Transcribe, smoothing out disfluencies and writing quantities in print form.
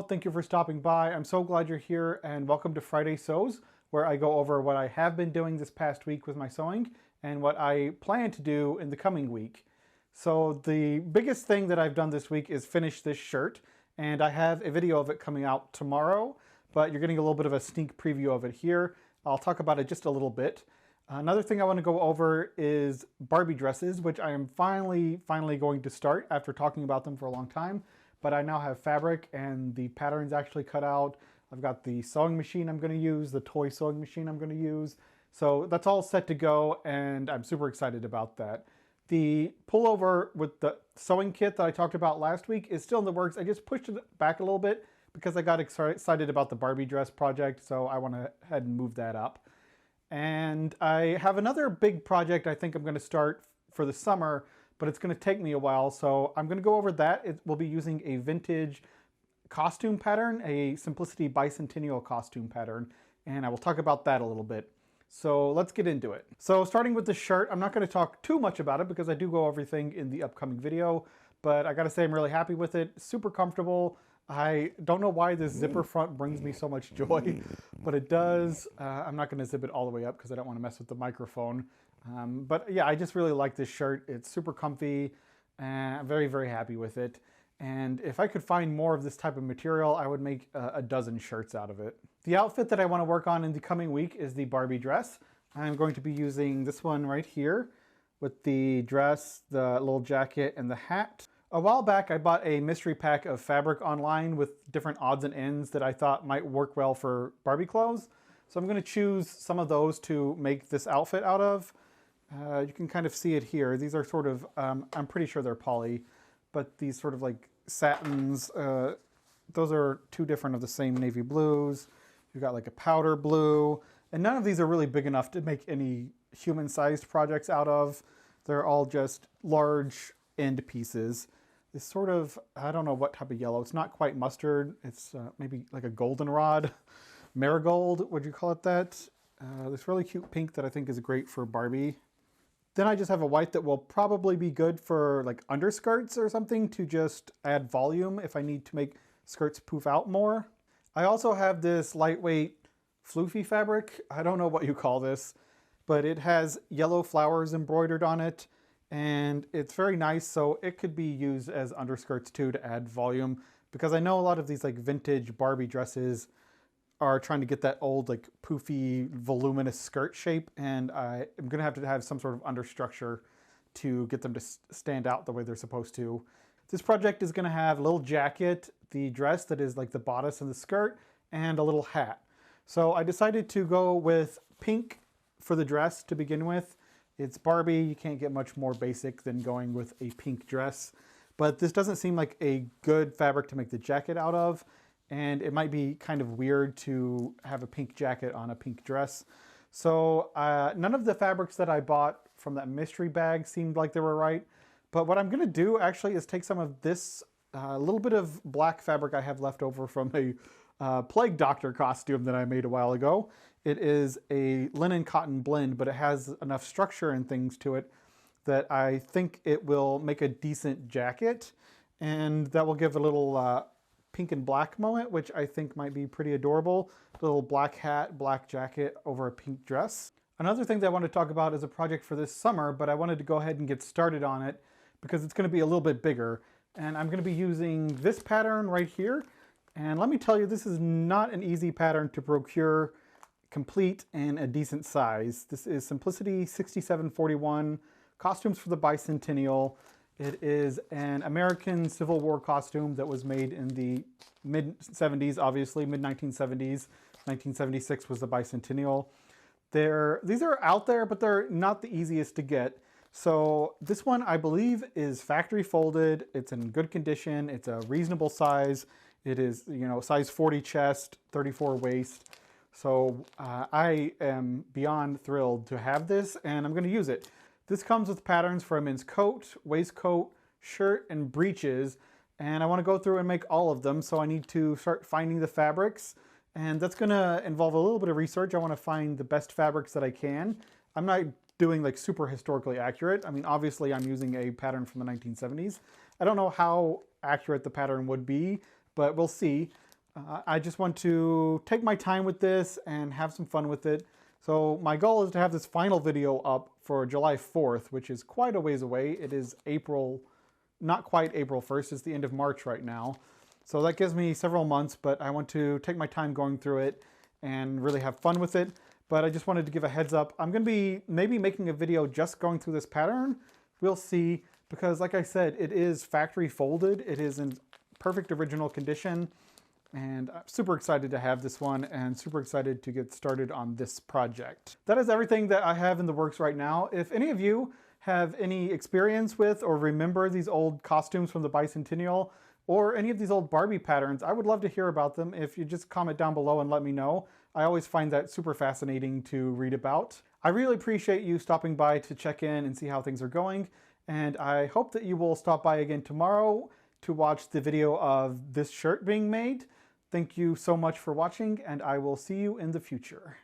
thank you for stopping by. I'm so glad you're here, and welcome to Friday Sews, where I go over what I have been doing this past week with my sewing and what I plan to do in the coming week. So the biggest thing that I've done this week is finish this shirt, and I have a video of it coming out tomorrow, but you're getting a little bit of a sneak preview of it here. I'll talk about it just a little bit. Another thing I want to go over is Barbie dresses, which I am finally going to start after talking about them for a long time. But I now have fabric and the pattern's actually cut out. I've got the sewing machine I'm going to use, the toy sewing machine I'm going to use. So that's all set to go, and I'm super excited about that. The pullover with the sewing kit that I talked about last week is still in the works. I just pushed it back a little bit because I got excited about the Barbie dress project, so I want to head and move that up. And I have another big project I think I'm going to start for the summer, but it's going to take me a while, so I'm going to go over that. It will be using a vintage costume pattern, a Simplicity Bicentennial costume pattern, and I will talk about that a little bit. So let's get into it. So starting with the shirt, I'm not going to talk too much about it because I do go over everything in the upcoming video, but I got to say I'm really happy with it. Super comfortable. I don't know why this zipper front brings me so much joy, but it does. I'm not going to zip it all the way up because I don't want to mess with the microphone. But yeah, I just really like this shirt. It's super comfy, and I'm very happy with it. And if I could find more of this type of material, I would make a dozen shirts out of it. The outfit that I want to work on in the coming week is the Barbie dress. I'm going to be using this one right here with the dress, the little jacket, and the hat. A while back, I bought a mystery pack of fabric online with different odds and ends that I thought might work well for Barbie clothes. So I'm going to choose some of those to make this outfit out of. You can kind of see it here. These are sort of, I'm pretty sure they're poly, but these sort of like satins, those are two different of the same navy blues. You've got like a powder blue, and none of these are really big enough to make any human-sized projects out of. They're all just large end pieces. This sort of, I don't know what type of yellow. It's not quite mustard. It's maybe like a goldenrod, marigold, would you call it that? This really cute pink that I think is great for Barbie. Then I just have a white that will probably be good for like underskirts or something to just add volume if I need to make skirts poof out more. I also have this lightweight floofy fabric. I don't know what you call this, but it has yellow flowers embroidered on it. And it's very nice, so it could be used as underskirts too to add volume, because I know a lot of these like vintage Barbie dresses are trying to get that old like poofy voluminous skirt shape, and I am going to have some sort of understructure to get them to stand out the way they're supposed to. This project is going to have a little jacket, the dress that is like the bodice and the skirt, and a little hat. So I decided to go with pink for the dress to begin with. It's Barbie, you can't get much more basic than going with a pink dress. But this doesn't seem like a good fabric to make the jacket out of, and it might be kind of weird to have a pink jacket on a pink dress. So none of the fabrics that I bought from that mystery bag seemed like they were right. But what I'm gonna do actually is take some of this little bit of black fabric I have left over from a plague doctor costume that I made a while ago. It is a linen cotton blend, but it has enough structure and things to it that I think it will make a decent jacket, and that will give a little pink and black moment, which I think might be pretty adorable. A little black hat, black jacket over a pink dress. Another thing that I want to talk about is a project for this summer, but I wanted to go ahead and get started on it because it's going to be a little bit bigger. And I'm going to be using this pattern right here. And let me tell you, this is not an easy pattern to procure complete and a decent size. This is Simplicity 6741, Costumes for the Bicentennial. It is an American Civil War costume that was made in the mid-70s, obviously, mid-1970s. 1976 was the Bicentennial. These are out there, but they're not the easiest to get. So this one, I believe, is factory folded. It's in good condition. It's a reasonable size. It is, you know, size 40 chest, 34 waist. So I am beyond thrilled to have this, and I'm going to use it. This comes with patterns for a men's coat, waistcoat, shirt, and breeches, and I want to go through and make all of them, so I need to start finding the fabrics, and that's going to involve a little bit of research. I want to find the best fabrics that I can. I'm not doing like super historically accurate. I mean, obviously I'm using a pattern from the 1970s. I don't know how accurate the pattern would be, but we'll see. I just want to take my time with this and have some fun with it. So my goal is to have this final video up for July 4th, which is quite a ways away. It is April, not quite April 1st, it's the end of March right now. So that gives me several months, but I want to take my time going through it and really have fun with it. But I just wanted to give a heads up. I'm going to be maybe making a video just going through this pattern. We'll see, because like I said, it is factory folded. It is in perfect original condition. And I'm super excited to have this one and super excited to get started on this project. That is everything that I have in the works right now. If any of you have any experience with or remember these old costumes from the Bicentennial or any of these old Barbie patterns, I would love to hear about them. If you just comment down below and let me know. I always find that super fascinating to read about. I really appreciate you stopping by to check in and see how things are going. And I hope that you will stop by again tomorrow to watch the video of this shirt being made. Thank you so much for watching, and I will see you in the future.